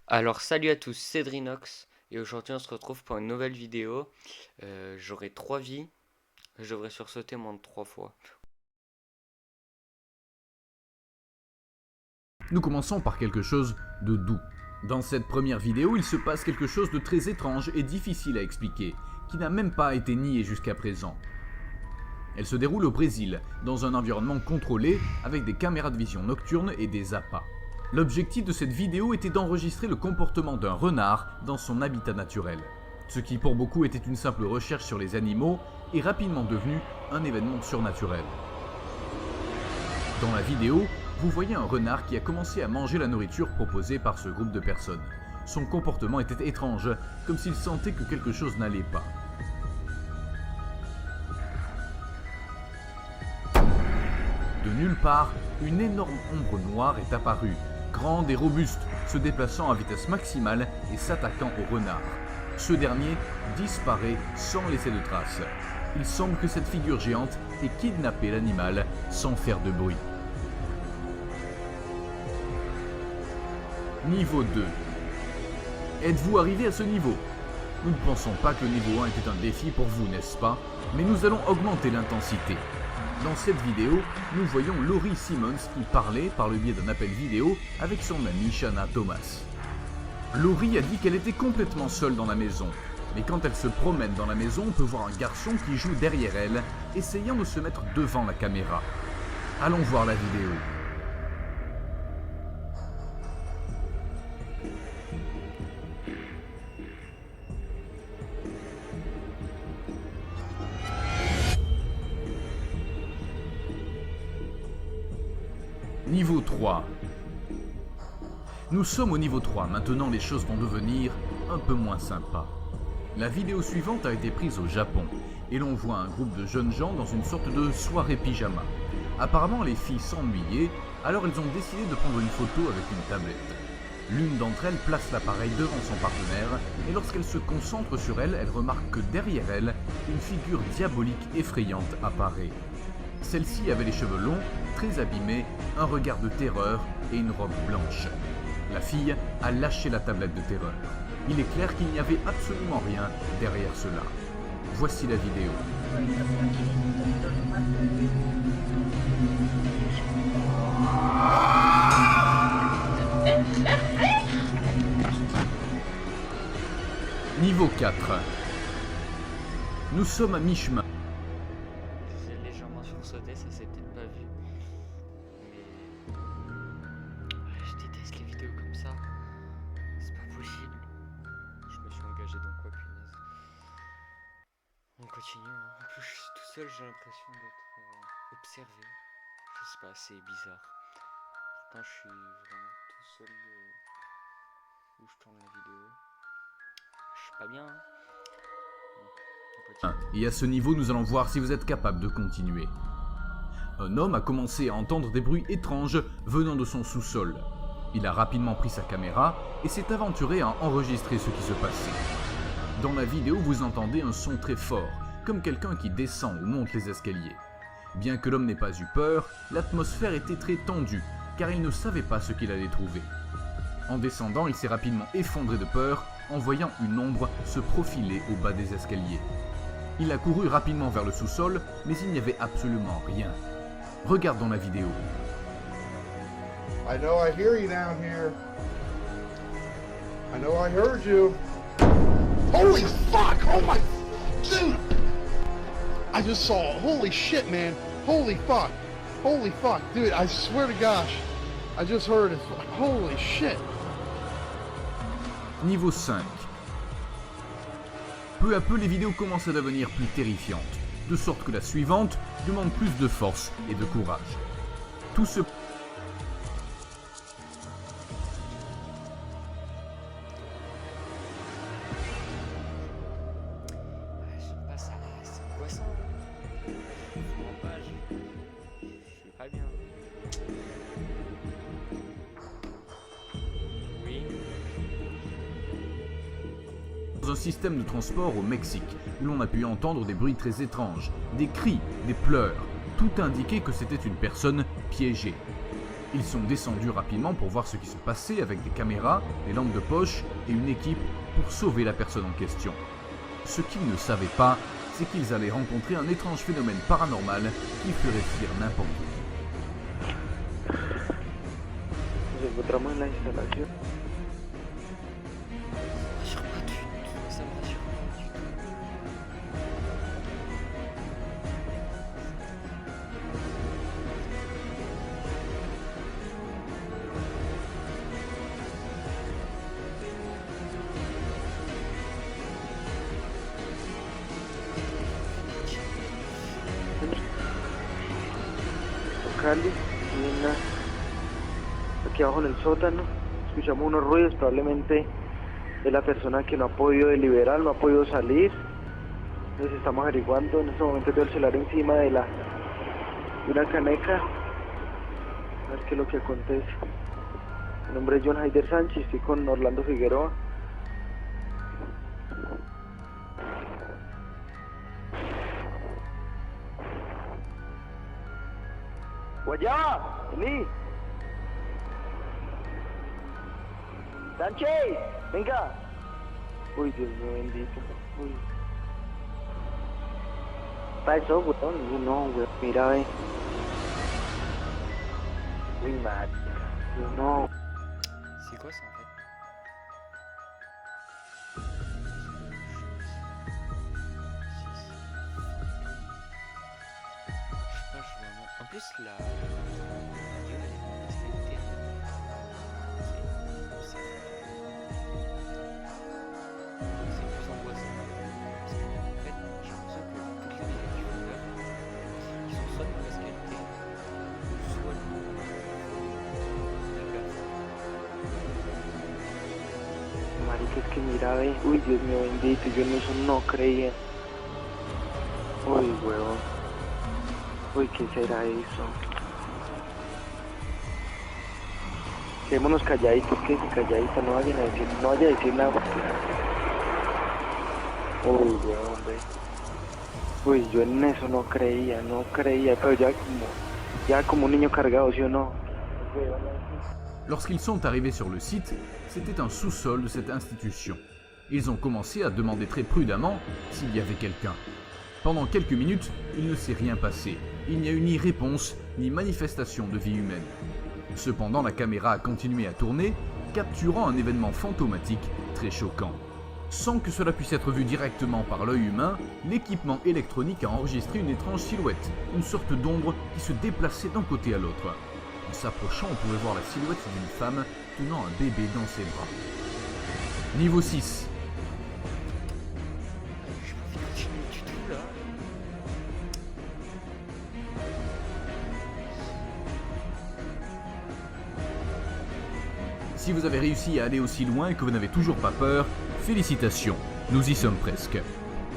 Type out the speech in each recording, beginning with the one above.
Alors salut à tous, c'est Drinox et aujourd'hui on se retrouve pour une nouvelle vidéo. J'aurai 3 vies, je devrais sursauter moins de 3 fois. Nous commençons par quelque chose de doux. Dans cette première vidéo, il se passe quelque chose de très étrange et difficile à expliquer, qui n'a même pas été nié jusqu'à présent. Elle se déroule au Brésil, dans un environnement contrôlé, avec des caméras de vision nocturne et des appâts. L'objectif de cette vidéo était d'enregistrer le comportement d'un renard dans son habitat naturel. Ce qui pour beaucoup était une simple recherche sur les animaux est rapidement devenu un événement surnaturel. Dans la vidéo, vous voyez un renard qui a commencé à manger la nourriture proposée par ce groupe de personnes. Son comportement était étrange, comme s'il sentait que quelque chose n'allait pas. De nulle part, une énorme ombre noire est apparue, grande et robuste, se déplaçant à vitesse maximale et s'attaquant au renard. Ce dernier disparaît sans laisser de traces. Il semble que cette figure géante ait kidnappé l'animal sans faire de bruit. Niveau 2. Êtes-vous arrivé à ce niveau? Nous ne pensons pas que le niveau 1 était un défi pour vous, n'est-ce pas? Mais nous allons augmenter l'intensité. Dans cette vidéo, nous voyons Laurie Simmons qui parlait par le biais d'un appel vidéo avec son amie Shanna Thomas. Laurie a dit qu'elle était complètement seule dans la maison, mais quand elle se promène dans la maison, on peut voir un garçon qui joue derrière elle, essayant de se mettre devant la caméra. Allons voir la vidéo. Niveau 3. Nous sommes au niveau 3, maintenant les choses vont devenir un peu moins sympas. La vidéo suivante a été prise au Japon, et l'on voit un groupe de jeunes gens dans une sorte de soirée pyjama. Apparemment les filles s'ennuyaient, alors elles ont décidé de prendre une photo avec une tablette. L'une d'entre elles place l'appareil devant son partenaire, et lorsqu'elle se concentre sur elle, elle remarque que derrière elle, une figure diabolique effrayante apparaît. Celle-ci avait les cheveux longs, très abîmés, un regard de terreur et une robe blanche. La fille a lâché la tablette de terreur. Il est clair qu'il n'y avait absolument rien derrière cela. Voici la vidéo. Niveau 4. Nous sommes à mi-chemin. J'ai légèrement sursauté, ça s'est peut-être pas vu. Mais je déteste les vidéos comme ça. C'est pas possible. Je me suis engagé dans quoi, punaise. On continue, hein. En plus je suis tout seul, j'ai l'impression d'être observé. Je sais pas, c'est bizarre. Pourtant je suis vraiment tout seul où je tourne la vidéo. Je suis pas bien, hein. On continue. Et à ce niveau, nous allons voir si vous êtes capable de continuer. Un homme a commencé à entendre des bruits étranges venant de son sous-sol. Il a rapidement pris sa caméra et s'est aventuré à enregistrer ce qui se passait. Dans la vidéo, vous entendez un son très fort, comme quelqu'un qui descend ou monte les escaliers. Bien que l'homme n'ait pas eu peur, l'atmosphère était très tendue, car il ne savait pas ce qu'il allait trouver. En descendant, il s'est rapidement effondré de peur en voyant une ombre se profiler au bas des escaliers. Il a couru rapidement vers le sous-sol, mais il n'y avait absolument rien. Regardons la vidéo. I know I hear you down here. I know I heard you. Holy fuck! Oh my... Dude! I just saw... Holy shit, man. Holy fuck. Holy fuck. Dude, I swear to gosh. I just heard it. Holy shit. Niveau 5. Peu à peu, les vidéos commencent à devenir plus terrifiantes, de sorte que la suivante demande plus de force et de courage. Tout ce J'aime pas ça, c'est angoissant. Vraiment pas, je suis pas bien. Oui. dans un système de transport au Mexique, où l'on a pu entendre des bruits très étranges, des cris, des pleurs. Tout indiquait que c'était une personne piégée. Ils sont descendus rapidement pour voir ce qui se passait avec des caméras, des lampes de poche et une équipe pour sauver la personne en question. Ce qu'ils ne savaient pas, c'est qu'ils allaient rencontrer un étrange phénomène paranormal qui ferait fuir n'importe qui. Nos encontramos en la instalación. Ça me rassure pas du tout. Ça me rassure pas du tout. Cali, aquí abajo en el sótano, escuchamos unos ruidos, probablemente es la persona que no ha podido deliberar, no ha podido salir. Entonces estamos averiguando, en este momento tengo el celular encima de una caneca, a ver qué es lo que acontece. Mi nombre es John Haider Sánchez, estoy con Orlando Figueroa. Guayaba, vení. Sánchez, venga. Uy, Dios mío bendito. Uy. ¿Para eso, weón? No, weón, mira, ve. Uy, madre. No. C'est quoi ça en fait? Je sais pas, je vois moins. En plus, la vidéo elle est de mauvaise qualité. C'est plus angoissant. Parce que en fait, j'ai l'impression que toutes les vidéos du vendeur, ils sont soit de mauvaise qualité, soit de peur. Marica, es que mira, ve. Uy, Dios mío bendito, yo en eso no creía. Uy, weón. Uy, ¿qué será eso? Quedémonos calladitos, que si calladitos, no vaya a decir nada. Uy, weón, ve. Uy, yo en eso no creía, pero ya como un niño cargado, ¿sí o no? Lorsqu'ils sont arrivés sur le site, c'était un sous-sol de cette institution. Ils ont commencé à demander très prudemment s'il y avait quelqu'un. Pendant quelques minutes, il ne s'est rien passé. Il n'y a eu ni réponse, ni manifestation de vie humaine. Cependant, la caméra a continué à tourner, capturant un événement fantomatique très choquant. Sans que cela puisse être vu directement par l'œil humain, l'équipement électronique a enregistré une étrange silhouette, une sorte d'ombre qui se déplaçait d'un côté à l'autre. En s'approchant, on pouvait voir la silhouette d'une femme tenant un bébé dans ses bras. Niveau 6. J'ai pas envie de continuer du tout là. Si vous avez réussi à aller aussi loin et que vous n'avez toujours pas peur, félicitations, nous y sommes presque.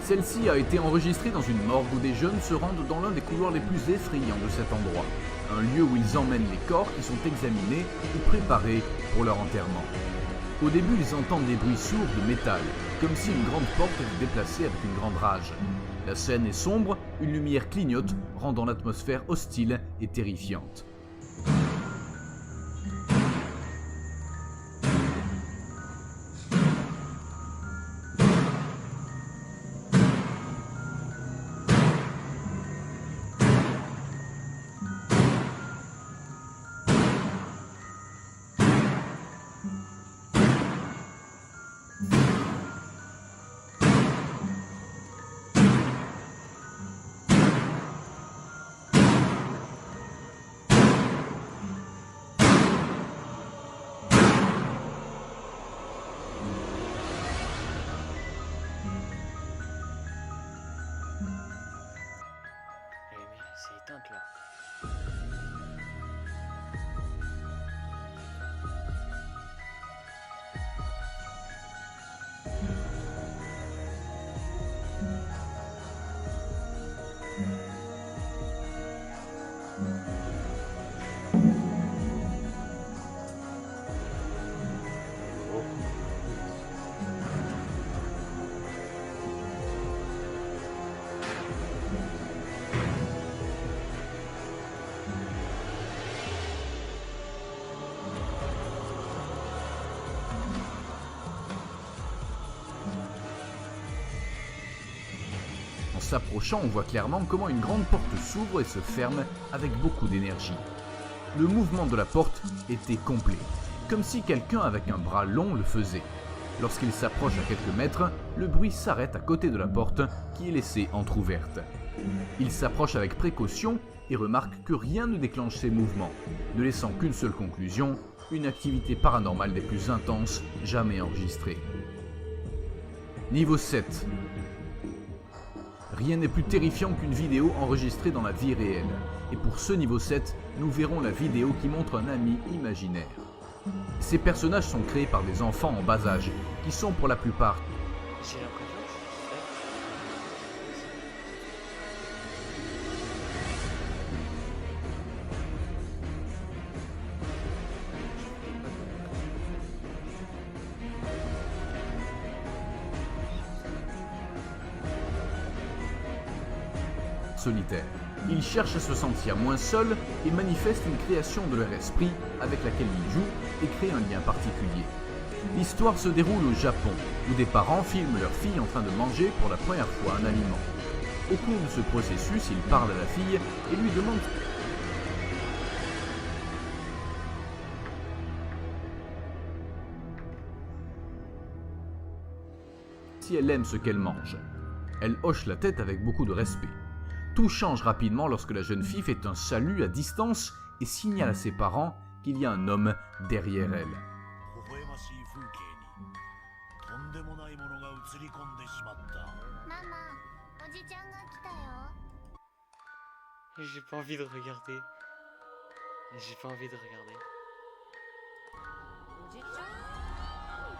Celle-ci a été enregistrée dans une morgue où des jeunes se rendent dans l'un des couloirs les plus effrayants de cet endroit. Un lieu où ils emmènent les corps qui sont examinés ou préparés pour leur enterrement. Au début, ils entendent des bruits sourds de métal, comme si une grande porte était déplacée avec une grande rage. La scène est sombre, une lumière clignote, rendant l'atmosphère hostile et terrifiante. s'approchant, on voit clairement comment une grande porte s'ouvre et se ferme avec beaucoup d'énergie. Le mouvement de la porte était complet, comme si quelqu'un avec un bras long le faisait. Lorsqu'il s'approche à quelques mètres, le bruit s'arrête à côté de la porte qui est laissée entr'ouverte. Il s'approche avec précaution et remarque que rien ne déclenche ces mouvements, ne laissant qu'une seule conclusion, une activité paranormale des plus intenses jamais enregistrée. Niveau 7. Rien n'est plus terrifiant qu'une vidéo enregistrée dans la vie réelle. Et pour ce niveau 7, nous verrons la vidéo qui montre un ami imaginaire. Ces personnages sont créés par des enfants en bas âge, qui sont pour la plupart J'ai l'impression que solitaires. Ils cherchent à se sentir moins seuls et manifestent une création de leur esprit avec laquelle ils jouent et créent un lien particulier. L'histoire se déroule au Japon, où des parents filment leur fille en train de manger pour la première fois un aliment. Au cours de ce processus, ils parlent à la fille et lui demandent si elle aime ce qu'elle mange. Elle hoche la tête avec beaucoup de respect. Tout change rapidement lorsque la jeune fille fait un salut à distance et signale à ses parents qu'il y a un homme derrière elle. j'ai pas envie de regarder. J'ai pas envie de regarder. おじちゃんっ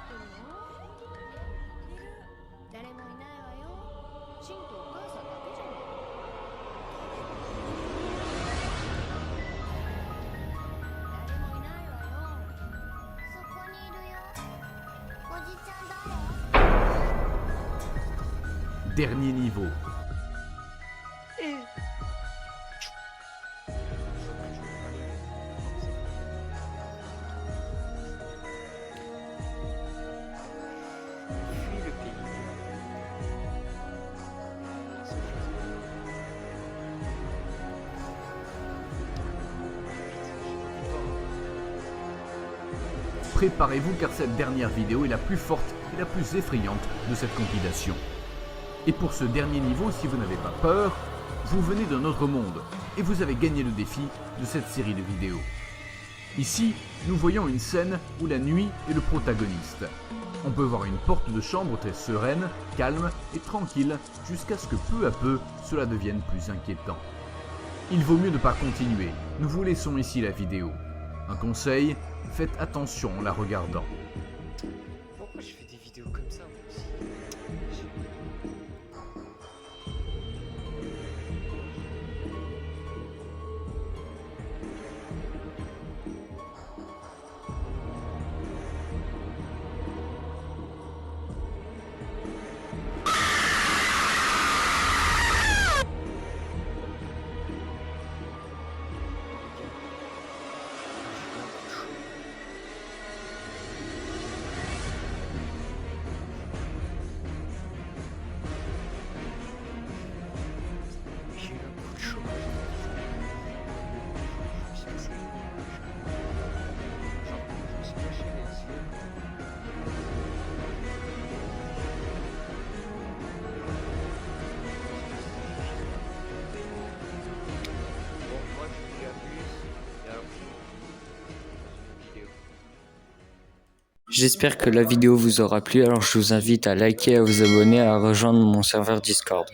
て誰もいないわよ。シンとお母さんだけじゃない。誰もいないわよ。そこにいるよ。おじちゃんだよ。 Dernier niveau. Fuis le pays. Préparez-vous car cette dernière vidéo est la plus forte et la plus effrayante de cette compilation. Et pour ce dernier niveau, si vous n'avez pas peur, vous venez d'un autre monde et vous avez gagné le défi de cette série de vidéos. Ici, nous voyons une scène où la nuit est le protagoniste. On peut voir une porte de chambre très sereine, calme et tranquille jusqu'à ce que peu à peu cela devienne plus inquiétant. Il vaut mieux ne pas continuer, nous vous laissons ici la vidéo. Un conseil, faites attention en la regardant. Pourquoi je fais des vidéos comme ça moi aussi? J'ai eu un coup de chaud. Je me suis cassé. Genre, je me suis caché les yeux. Bon, moi je suis abuse. Et alors, je vidéo. J'espère que la vidéo vous aura plu, alors je vous invite à liker et à vous abonner et à rejoindre mon serveur Discord.